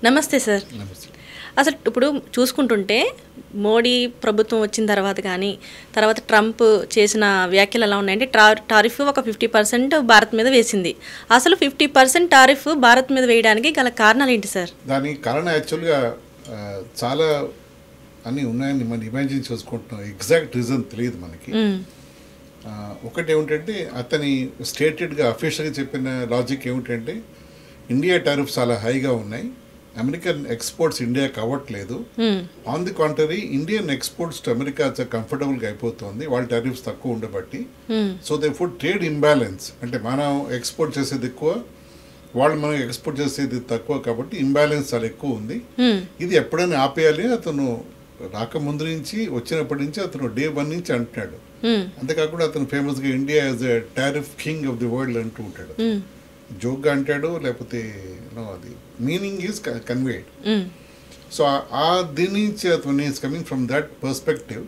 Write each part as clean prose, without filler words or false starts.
నమస్తే సార్. నమస్తే. అసలు ఇప్పుడు చూసుకుంటుంటే మోడీ ప్రభుత్వం వచ్చిన తర్వాత కానీ తర్వాత ట్రంప్ చేసిన వ్యాఖ్యలు ఎలా ఉన్నాయంటే టారిఫ్ ఒక 50% భారత్ మీద వేసింది. అసలు 50% టారిఫ్ భారత్ మీద వేయడానికి గల కారణాలు ఏంటి సార్? దానికి కారణం యాక్చువల్గా చాలా అన్నీ ఉన్నాయని మనం ఇమాజిన్ చేసుకుంటున్నాం. ఎగ్జాక్ట్ రీజన్ తెలియదు మనకి. ఒకటి ఏమిటంటే అతని స్టేటెడ్గా అఫీషియల్గా చెప్పిన లాజిక్ ఏమిటంటే ఇండియా టారిఫ్స్ చాలా హైగా ఉన్నాయి, అమెరికన్ ఎక్స్పోర్ట్స్ ఇండియాకి అవ్వట్లేదు. On the contrary Indian exports to America కంఫర్టబుల్గా అయిపోతుంది వాళ్ళ టారిఫ్స్ తక్కువ ఉండబట్టి. So they food trade imbalance, అంటే మనం ఎక్స్పోర్ట్ చేసేది ఎక్కువ, వాళ్ళు మనం ఎక్స్పోర్ట్ చేసేది తక్కువ, కాబట్టి ఇంబ్యాలెన్స్ చాలా ఎక్కువ ఉంది. ఇది ఎప్పుడైనా ఆపేయాలి అతను రాకముందు నుంచి వచ్చినప్పటి నుంచి అతను డే 1 నుంచి అంటున్నాడు. అంతేకాకుండా అతను ఫేమస్గా India as a tariff king of the world అంటూ ఉంటాడు. జోక్గా అంటాడు, లేకపోతే అది మీనింగ్ ఈజ్ కన్వేడ్. సో దీని నుంచి అతను is coming from that perspective.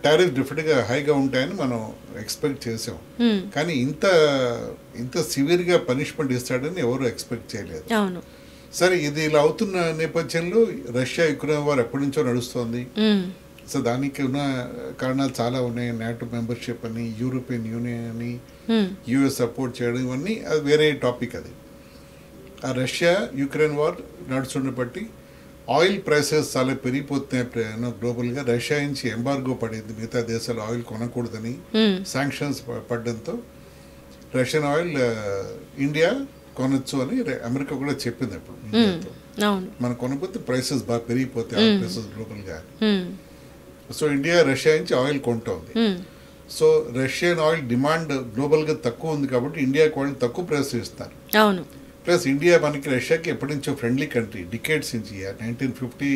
Tariff డెఫినెట్గా హైగా ఉంటాయని మనం ఎక్స్పెక్ట్ చేసాం, కానీ ఇంత సివియర్గా పనిష్మెంట్ ఇస్తాడని ఎవరు ఎక్స్పెక్ట్ చేయలేదు. సరే, ఇది ఇలా అవుతున్న నేపథ్యంలో రష్యా యుక్రెయిన్ వార్ ఎప్పటి నుంచో నడుస్తోంది. సో దానికి ఉన్న కారణాలు చాలా ఉన్నాయి. నాటో మెంబర్షిప్ అని, యూరోపియన్ యూనియన్ అని, యుఎస్ సపోర్ట్ చేయడం, ఇవన్నీ అది వేరే టాపిక్. అది ఆ రష్యా యుక్రెయిన్ వార్ నడుస్తున్న బట్టి ఆయిల్ ప్రైసెస్ చాలా పెరిగిపోతున్నాయి గ్లోబల్గా. రష్యా నుంచి ఎంబార్గో పడింది, మిగతా దేశాలు ఆయిల్ కొనకూడదని శాంక్షన్స్ పడడంతో రష్యన్ ఆయిల్ ఇండియా కొనొచ్చు అని అమెరికా కూడా చెప్పింది. అప్పుడు ఇండియాతో మనం కొనకపోతే ప్రైసెస్ బాగా పెరిగిపోతాయి, ఆయిల్ ప్రైసెస్ గ్లోబల్గా. సో ఇండియా రష్యా నుంచి ఆయిల్ కొంటోంది. సో రష్యన్ ఆయిల్ డిమాండ్ గ్లోబల్గా తక్కువ ఉంది కాబట్టి ఇండియాకి వాళ్ళు తక్కువ ప్రైస్ ఇస్తారు. ప్లస్ ఇండియా మనకి రష్యాకి ఎప్పటి నుంచో ఫ్రెండ్లీ కంట్రీ, డికేడ్స్ నుంచి 1950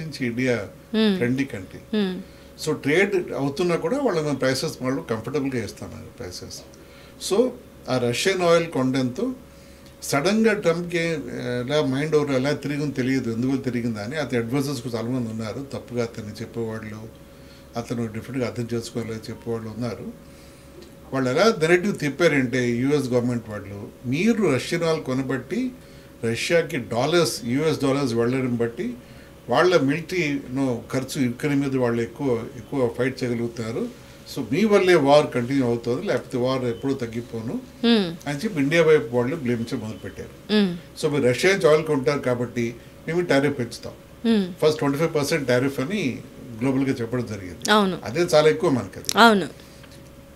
నుంచి India friendly country. So trade అవుతున్నా కూడా వాళ్ళ ప్రైసెస్ వాళ్ళు కంఫర్టబుల్గా ఇస్తున్నారు ప్రైసెస్. సో ఆ రష్యన్ ఆయిల్ కొనడంతో సడన్గా ట్రంప్కి ఎలా మైండ్ ఓవర్ ఎలా తిరిగింది తెలియదు, ఎందుకు తిరిగిందా అని. అతని అడ్వైజర్స్ చాలామంది ఉన్నారు, తప్పుగా అతన్ని చెప్పేవాళ్ళు, అతను డిఫరెంట్గా అర్థం చేసుకోవాలి చెప్పేవాళ్ళు ఉన్నారు. వాళ్ళు ఎలా నెరేటివ్ తిప్పారంటే యూఎస్ గవర్నమెంట్ వాళ్ళు, మీరు రష్యన్ ఆయిల్ కొనబట్టి రష్యాకి యుఎస్ డాలర్స్ వెళ్ళడం బట్టి వాళ్ళ మిలిటరీ ఖర్చు యుక్రెయిన్ మీద వాళ్ళు ఎక్కువ ఫైట్ చేయగలుగుతున్నారు. సో మీ వల్లే వార్ కంటిన్యూ అవుతుంది, లేకపోతే వార్ ఎప్పుడూ తగ్గిపోను అని చెప్పి ఇండియా వైపు వాళ్ళు బ్లేమ్ చేయడం మొదలుపెట్టారు. సో మీరు రష్యా నుంచి ఆయిల్ కొంటారు కాబట్టి మేము టారిఫ్ పెంచుతాం, ఫస్ట్ 25% టారిఫ్ అని గ్లోబల్గా చెప్పడం జరిగింది. అదే చాలా ఎక్కువ మనకి. అది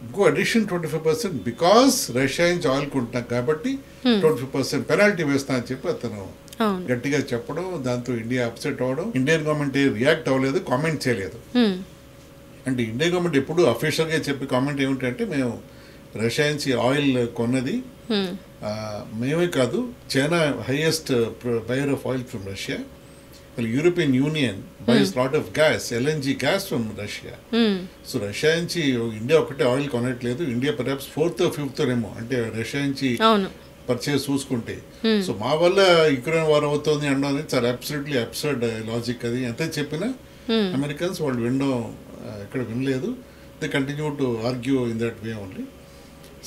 ఇంకో అడిషన్ 25% బికాస్ రష్యా నుంచి ఆయిల్ కొంటున్నాం కాబట్టి 25% పెనాల్టీ వేస్తా అని చెప్పి అతను గట్టిగా చెప్పడం, దాంతో ఇండియా అప్సెట్ అవ్వడం. ఇండియన్ గవర్నమెంట్ రియాక్ట్ అవ్వలేదు, కామెంట్ చేయలేదు. అంటే ఇండియన్ గవర్నమెంట్ ఎప్పుడు అఫీషియల్గా చెప్పే కామెంట్ ఏమిటంటే, మేము రష్యా నుంచి ఆయిల్ కొన్నది మేమే కాదు, China highest buyer of oil from Russia. European union buys lot of gas, LNG gas from Russia. So Russia నుంచి ఇండియా ఒకటే ఆయిల్ కొనట్లేదు, India perhaps 4th or 5th ఏమో, అంటే రష్యా నుంచి పర్చేస్ చూసుకుంటే. సో మా వల్ల యుక్రెయిన్ వార్ అవుతుంది అనడం చాలా అబ్సల్యూట్లీ అబ్సర్డ్ లాజిక్. అది ఎంత చెప్పినా అమెరికన్స్ వాళ్ళు ఎక్కడ వినలేదు. They continue to argue in that way only.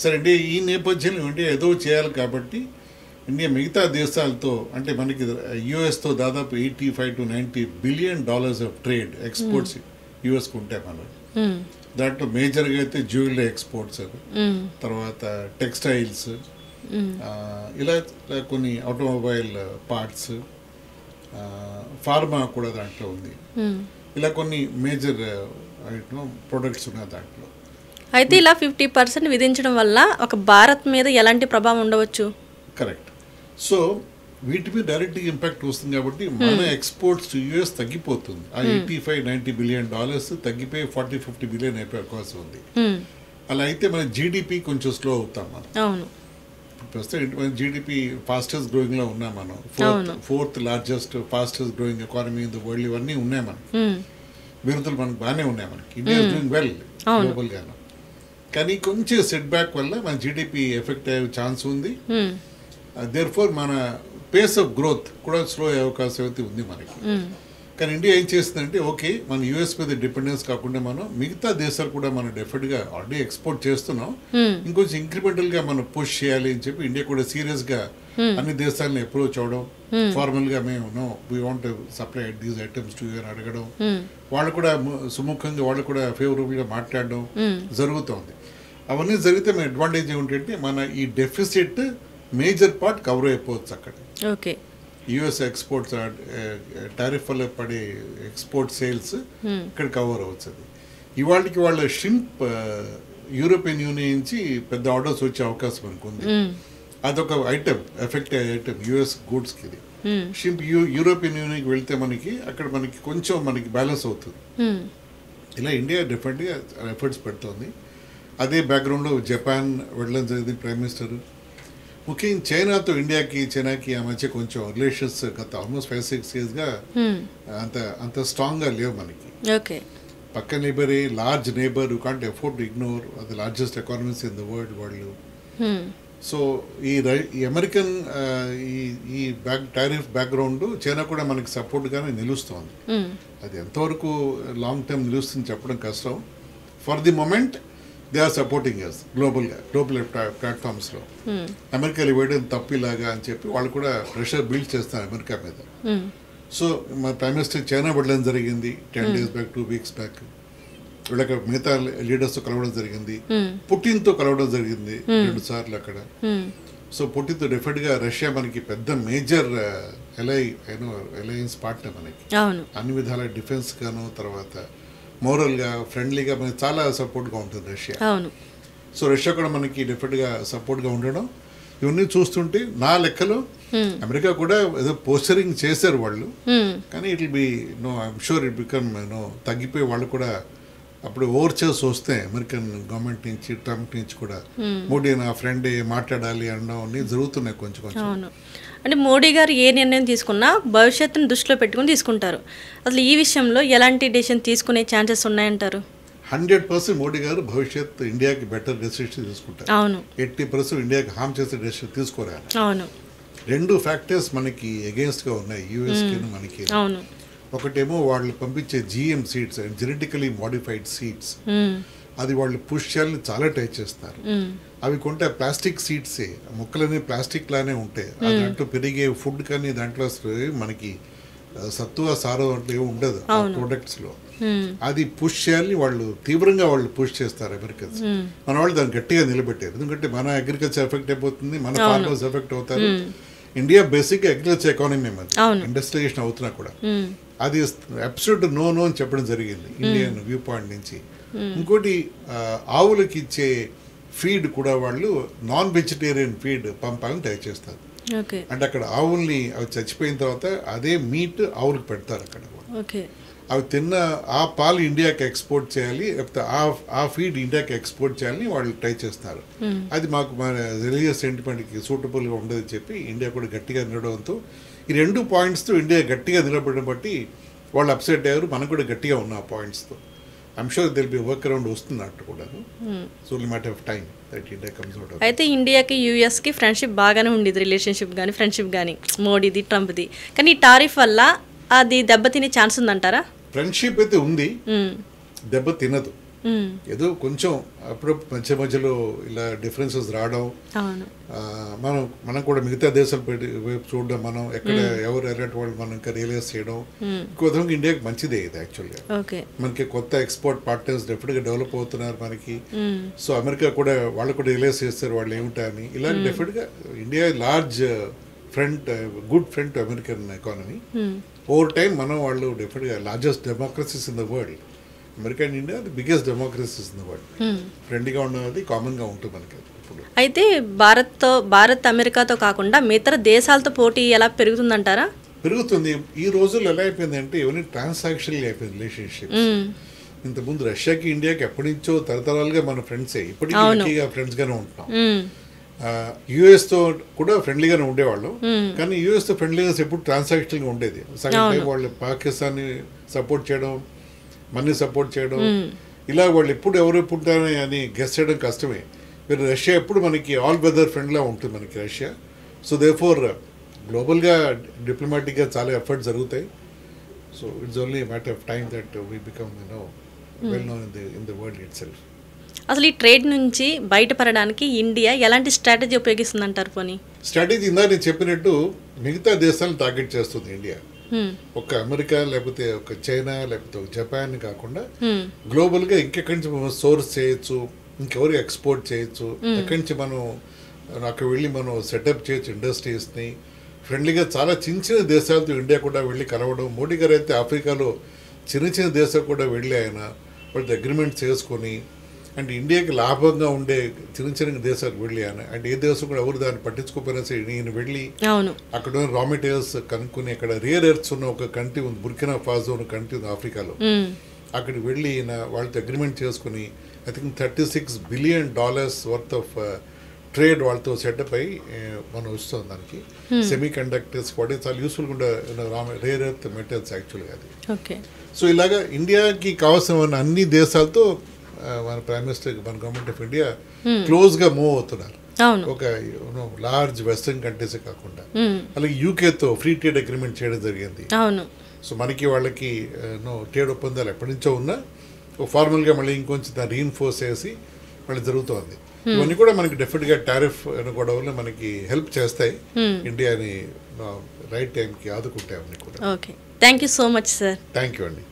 సరే అండి, ఈ నేపథ్యంలో ఇండియా ఏదో చేయాలి కాబట్టి ఇండియా మిగతా దేశాలతో, అంటే మనకి యుఎస్తో దాదాపు $85 to $90 billion of trade exports యుఎస్కి ఉంటాయి మనం. దాంట్లో మేజర్గా అయితే జ్యువెలరీ ఎక్స్పోర్ట్స్, తర్వాత టెక్స్టైల్స్, ఇలా కొన్ని ఆటోమొబైల్ పార్ట్స్, ఫార్మా కూడా దాంట్లో ఉంది. ఇలా కొన్ని మేజర్ ప్రొడక్ట్స్ ఉన్నాయి దాంట్లో. అయితే ఇలా 50% విధించడం వల్ల ఒక భారత్ మీద ఎలాంటి ప్రభావం ఉండవచ్చు? కరెక్ట్. సో వీటి మీద డైరెక్ట్గా ఇంపాక్ట్ వస్తుంది కాబట్టి మన ఎక్స్పోర్ట్స్ టు యుఎస్ తగ్గిపోతుంది. ఆ $85-90 billion తగ్గిపోయి 40-50 బిలియన్ అయిపోయే అవకాశం ఉంది. అలా అయితే మన జీడిపి కొంచెం స్లో అవుతాం మనం. ప్రస్తుతం మన జీడిపి ఫాస్టెస్ట్ గ్రోయింగ్లో ఉన్నాం మనం, 4th largest fastest growing economy in the world. ఇవన్నీ ఉన్నాయి మనకి, బిరుదులు మనకు బాగానే ఉన్నాయి. మనకి ఇండియా ఇస్ డూయింగ్ వెల్ గ్లోబల్గాను. కానీ కొంచెం సెట్ బ్యాక్ వల్ల మన జీడిపి ఎఫెక్ట్ అయ్యే ఛాన్స్ ఉంది. దేర్ఫోర్ మన పేస్ ఆఫ్ గ్రోత్ కూడా స్లో అయ్యే అవకాశం అయితే ఉంది మనకి. కానీ ఇండియా ఏం చేస్తుందంటే, ఓకే మన యూఎస్ మీద డిపెండెన్స్ కాకుండా మనం మిగతా దేశాలు కూడా మనం డెఫినెట్గా ఆల్రెడీ ఎక్స్పోర్ట్ చేస్తున్నాం, ఇంకొంచెం ఇంక్రిమెంటల్గా మనం పుష్ చేయాలి అని చెప్పి ఇండియా కూడా సీరియస్గా అన్ని దేశాలను అప్రోచ్ అవడం, ఫార్మల్గా మేము no we want supply these items to your అడగడం, వాళ్ళు కూడా సుముఖంగా వాళ్ళు కూడా ఫేవరబుల్గా మాట్లాడడం జరుగుతుంది. అవన్నీ జరిగితే మన అడ్వాంటేజ్ ఏమిటంటే మన ఈ డెఫిసిట్ మేజర్ పార్ట్ కవర్ అయిపోవచ్చు అక్కడ. ఓకే, యుఎస్ ఎక్స్పోర్ట్స్ టారిఫ్ వల్ల పడే ఎక్స్పోర్ట్ సేల్స్ ఇక్కడ కవర్ అవుతుంది. ఇవాళకి వాళ్ళ షింప్ యూరోపియన్ యూనియన్ నుంచి పెద్ద ఆర్డర్స్ వచ్చే అవకాశం మనకు ఉంది. అదొక ఐటమ్, ఎఫెక్ట్ ఐటమ్ యుఎస్ గూడ్స్కి. ఇది షింప్ యూరోపియన్ యూనియన్కి వెళ్తే మనకి అక్కడ మనకి కొంచెం మనకి బ్యాలెన్స్ అవుతుంది. ఇలా ఇండియా డెఫినెట్గా ఎఫర్ట్స్ పెడుతుంది. అదే బ్యాక్గ్రౌండ్లో జపాన్ వెళ్ళడం జరిగింది ప్రైమ్ మినిస్టర్. ముఖ్యంగా చైనాకి ఆ మధ్య కొంచెం రిలేషన్స్ గత ఆల్మోస్ట్ 5-6 yearsగా అంత స్ట్రాంగ్గా లేవు మనకి. ఓకే, పక్క నేబరే, large neighbour, you can't afford to ignore the largest economies in the world వాళ్ళు. సో ఈ అమెరికన్ ఈ టారిఫ్ బ్యాక్గ్రౌండ్ చైనా కూడా మనకి సపోర్ట్గానే నిలుస్తోంది. అది ఎంతవరకు లాంగ్ టర్మ్ నిలుస్తుంది చెప్పడం కష్టం. For the moment they are supporting us global ప్లాట్ఫామ్స్లో. అమెరికాలో ఇవ్వడం తప్పిలాగా అని చెప్పి వాళ్ళు కూడా ప్రెషర్ బిల్డ్ చేస్తారు అమెరికా మీద. సో మా ప్రైమ్ మినిస్టర్ చైనా వెళ్ళడం జరిగింది 10 days బ్యాక్, 2 weeks బ్యాక్. వీళ్ళకి మిగతా లీడర్స్తో కలవడం జరిగింది. పుటిన్తో కలవడం జరిగింది 2 సార్లు అక్కడ. సో పుటిన్తో డెఫినెట్గా రష్యా మనకి పెద్ద మేజర్ అలయన్స్ పార్ట్నర్ మనకి. అన్ని విధాల డిఫెన్స్ గాను, తర్వాత మోరల్గా, ఫ్రెండ్లీగా మనకి చాలా సపోర్ట్గా ఉంటుంది రష్యా. సో రష్యా కూడా మనకి డెఫినెట్గా సపోర్ట్గా ఉండడం, ఇవన్నీ చూస్తుంటే నా లెక్కలో అమెరికా కూడా ఏదో పోస్టరింగ్ చేశారు వాళ్ళు. కానీ it will be I'm sure it become తగ్గిపోయి వాళ్ళు కూడా అప్పుడు ఓవర్చర్స్ వస్తే అమెరికన్ గవర్నమెంట్ నుంచి, ట్రంప్ నుంచి కూడా మోడీ నా ఫ్రెండ్ మాట్లాడాలి అనడం అన్నీ జరుగుతున్నాయి కొంచెం కొంచెం. అంటే మోడీ గారు ఏ నిర్ణయం తీసుకున్నా భవిష్యత్తును దృష్టిలో పెట్టుకుని తీసుకుంటారు. అసలు ఈ విషయంలో ఎలాంటి డెసిషన్ తీసుకునే ఛాన్సెస్ ఉన్నాయంటారు? 100% మోడీ గారు భవిష్యత్ ఇండియాకి బెటర్ డెసిషన్ తీసుకుంటారు. 80% ఇండియాకి హామ్ చేసే డెసిషన్ తీసుకోరాలి. 2 ఫ్యాక్టర్స్ మనకి అగేన్స్ట్గా ఉన్నాయి యూఎస్కి మనకి. ఒకటేమో వాళ్ళు పంపించే GM seeds, genetically modified seeds, అది వాళ్ళు పుష్ చేయాలని చాలా ట్రై చేస్తారు. అవి కొంటే ప్లాస్టిక్ సీడ్సే, మొక్కలన్నీ ప్లాస్టిక్ లానే ఉంటాయి. దాంట్లో పెరిగే ఫుడ్ కానీ దాంట్లో మనకి సత్తువ సారం అంటే ఉండదు ఆ ప్రొడక్ట్స్లో. అది పుష్ చేయాలని వాళ్ళు తీవ్రంగా పుష్ చేస్తారు అమెరికన్స్. మన వాళ్ళు దాన్ని గట్టిగా నిలబెట్టారు. ఎందుకంటే మన అగ్రికల్చర్ ఎఫెక్ట్ అయిపోతుంది, మన ఫార్మర్స్ ఎఫెక్ట్ అవుతారు. ఇండియా బేసిక్గా అగ్రికల్చర్ ఎకానమీ మనది, ఇండస్ట్రియలైజేషన్ అవుతున్నా కూడా. అది అబ్సల్యూట్ నో అని చెప్పడం జరిగింది ఇండియన్ వ్యూ పాయింట్ నుంచి. ఇంకోటి ఆవులకి ఇచ్చే ఫీడ్ కూడా వాళ్ళు నాన్ వెజిటేరియన్ ఫీడ్ పంపాలని ట్రై చేస్తారు. అంటే అక్కడ ఆవుల్ని అవి చచ్చిపోయిన తర్వాత అదే మీట్ ఆవులకు పెడతారు అక్కడ. అవి తిన్న ఆ పాలు ఇండియాకి ఎక్స్పోర్ట్ చేయాలి, లేకపోతే ఆ ఫీడ్ ఇండియాకి ఎక్స్పోర్ట్ చేయాలని వాళ్ళు ట్రై చేస్తారు. అది మాకు మన రిలీజియస్ సెంటిమెంట్కి సూటబుల్గా ఉండదని చెప్పి ఇండియా కూడా గట్టిగా నిలవడంతో, ఈ 2 పాయింట్స్తో ఇండియా గట్టిగా నిలబడడం బట్టి వాళ్ళు అప్సెట్ అయ్యారు. మనం కూడా గట్టిగా ఉన్నాం ఆ పాయింట్స్తో. I'm sure there'll be work around వస్తున్నట్టు కూడా. So it matter of time that India comes out. అయితే ఇండియాకి యూఎస్కి ఫ్రెండ్షిప్ బాగానే ఉండేది, రిలేషన్షిప్ కానీ ఫ్రెండ్షిప్ కానీ మోడీది ట్రంప్ది. కానీ ఈ టారిఫ్ వల్ల అది దెబ్బతినే ఛాన్స్ ఉందంటారా? ఫ్రెండ్షిప్ అయితే ఉంది, దెబ్బ తినదు. ఏదో అప్పుడు మధ్యలో ఇలా డిఫరెన్సెస్ రావడం, మనం కూడా మిగతా దేశాలు వైపు చూడడం, మనం ఎక్కడ ఎవరు ఎలాంటి వాళ్ళు మనం ఇంకా రియలైజ్ చేయడం, ఇంకో విధంగా ఇండియాకి మంచిదే ఇది యాక్చువల్గా. మనకి కొత్త ఎక్స్పోర్ట్ పార్ట్నర్స్ డెఫినెట్గా డెవలప్ అవుతున్నారు మనకి. సో అమెరికా కూడా వాళ్ళు కూడా రియలైజ్ చేస్తారు వాళ్ళు ఏమిటా అని. ఇలా డెఫినెట్గా India large good friend to American economy. Over time మనం వాళ్ళు డెఫినెట్గా largest democracies in the world. America and India the biggest democracies in the world. ఫ్రెండ్లీగా ఉన్నది కామన్గా ఉంటుంది మనకి. అయితే భారత్ అమెరికాతో కాకుండా మిగతా దేశాలతో పోటీ ఎలా పెరుగుతుందంటారా? పెరుగుతుంది. ఈ రోజుల్లో ఎలా అయిపోయింది అంటే ఇవన్నీ ట్రాన్సాక్షనల్ అయిపోయింది రిలేషన్షిప్. ఇంతకుముందు రష్యాకి ఇండియాకి ఎప్పటి నుంచో తరతరాలుగా మన ఫ్రెండ్సే, ఇప్పటికీ ఫ్రెండ్స్గానే ఉంటున్నాం. యుఎస్తో కూడా ఫ్రెండ్లీగానే ఉండేవాళ్ళం, కానీ యుఎస్తో ఫ్రెండ్లీనెస్ ఎప్పుడు ట్రాన్సాక్షనల్గా ఉండేది. సగం టైం వాళ్ళు పాకిస్తాన్ని సపోర్ట్ చేయడం, మనీ సపోర్ట్ చేయడం, ఇలా వాళ్ళు ఎప్పుడు ఎవరు పుట్టారని అని గెస్ చేయడం కష్టమే. మీరు రష్యా ఎప్పుడు మనకి ఆల్ వెదర్ ఫ్రెండ్లా ఉంటుంది మనకి రష్యా. సో దేర్ఫోర్ గ్లోబల్గా డిప్లొమాటిక్గా చాలా ఎఫర్ట్స్ జరుగుతాయి. So it's only matter of time that we become well known in the world it self. అసలు ఈ ట్రేడ్ నుంచి బయటపడడానికి ఇండియా ఎలాంటి స్ట్రాటజీ ఉపయోగిస్తుందంటారు పోనీ? స్ట్రాటజీ ఇందా నేను చెప్పినట్టు మిగతా దేశాలను టార్గెట్ చేస్తుంది ఇండియా. ఒక అమెరికా లేకపోతే ఒక చైనా లేకపోతే ఒక జపాన్ కాకుండా గ్లోబల్గా ఇంకెక్కడి నుంచి మనం సోర్స్ చేయొచ్చు, ఇంకెవరికి ఎక్స్పోర్ట్ చేయొచ్చు, ఎక్కడి నుంచి మనం అక్కడ వెళ్ళి మనం సెటప్ చేయొచ్చు ఇండస్ట్రీస్ని. ఫ్రెండ్లీగా చాలా చిన్న చిన్న దేశాలతో ఇండియా కూడా వెళ్ళి కలవడం. మోడీ గారు అయితే ఆఫ్రికాలో చిన్న చిన్న దేశాలు కూడా వెళ్ళి ఆయన వాళ్ళతో అగ్రిమెంట్ చేసుకొని అండ్ ఇండియాకి లాభంగా ఉండే చిన్న చిన్న దేశాలకు వెళ్ళి ఆయన అండ్ ఏ దేశం కూడా ఎవరు దాన్ని పట్టించుకోకపోయినా సరే ఈయన వెళ్ళి అక్కడ రా మెటీరియల్స్ కనుక్కొని అక్కడ రేర్ ఎర్త్స్ ఉన్న ఒక కంట్రీ ఉంది, బుర్కినా ఫాసో ఉన్న కంట్రీ ఉంది ఆఫ్రికాలో. అక్కడికి వెళ్ళి ఈయన వాళ్ళతో అగ్రిమెంట్ చేసుకుని I think $36 billion worth of trade వాళ్ళతో సెటప్ అయ్యి మనం వస్తుంది. దానికి సెమీ కండక్టర్స్ కూడా చాలా యూస్ఫుల్గా ఉండే రేర్ ఎర్త్ మెటీరియల్స్ యాక్చువల్గా అది. సో ఇలాగా ఇండియాకి కావాల్సిన అన్ని దేశాలతో మన ప్రైమ్ మినిస్టర్, మన గవర్నమెంట్ ఆఫ్ ఇండియా క్లోజ్గా మూవ్ అవుతున్నారు. ఒక లార్జ్ వెస్టర్న్ కంట్రీస్ కాకుండా అలాగే యూకేతో ఫ్రీ ట్రేడ్ అగ్రిమెంట్ చేయడం జరిగింది. సో మనకి వాళ్ళకి ట్రేడ్ ఒప్పందాలు ఎప్పటి నుంచో ఉన్నా ఫార్మల్గా మళ్ళీ ఇంకొంచెం దాన్ని రీఇన్ఫోర్స్ చేసి మళ్ళీ జరుగుతోంది. ఇవన్నీ కూడా మనకి డెఫినెట్గా టారిఫ్ గొడవలు మనకి హెల్ప్ చేస్తాయి, ఇండియాని రైట్ టైంకి ఆదుకుంటాయి అవన్నీ కూడా. Okay, thank you so much sir. Thank you అండి.